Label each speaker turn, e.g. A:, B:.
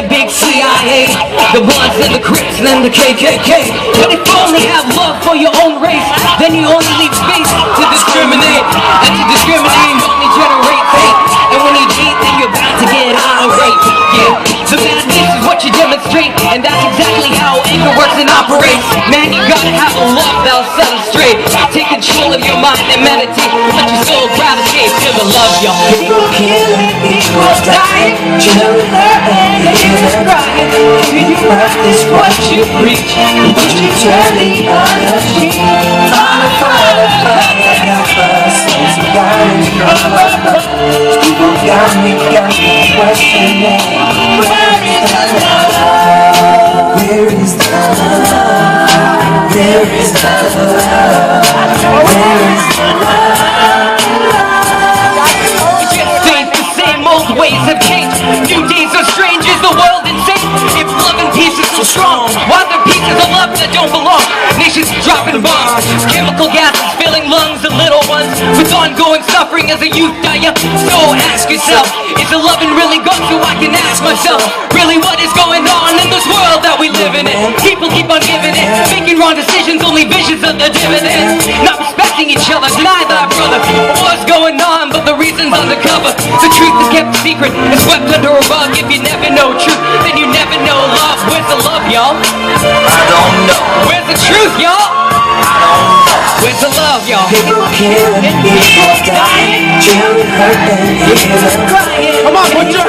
A: the big CIA, the Bloods and the Crips and the KKK. But if you only have love for your own race, then you only leave space to discriminate. And to discriminate only generates hate. And when you hate, then you're bound to get irate. Yeah, the madness is what you demonstrate, and that's exactly how anger works and operates. Man, you gotta have a love that'll set it straight. Take control of your mind and meditate. Let your soul gravitate to the love, y'all.
B: People killing, people dying, children hurting, children crying. Your mouth is what you preach, but you turn the other cheek. Father, Father, Father, help us. Since we got it from us, people got me questioning. Where is the love? Where is the love? Where is the love? Where is the love?
A: Things the same old ways have changed. New days are strange, is the world insane? If love and peace is so strong, why are there pieces of love that don't belong? Nations dropping bombs, chemical gases filling lungs of little ones, with ongoing suffering as a youth die young. So ask yourself, is the loving really gone? So I can ask myself, really what is going on in this world that we live in? People keep on giving it, making wrong decisions, only visions of the dividends. Not respecting each other, deny thy brother. What's going on, but the reason's undercover. The truth is kept secret, it's swept under a rug. If you never know truth, then you never know love. Where's the love, y'all?
B: I don't know.
A: Where's the truth, y'all?
B: I don't know.
A: Where's the love, y'all?
B: People killing, people dying, children hurting, children crying.
C: Come on, put your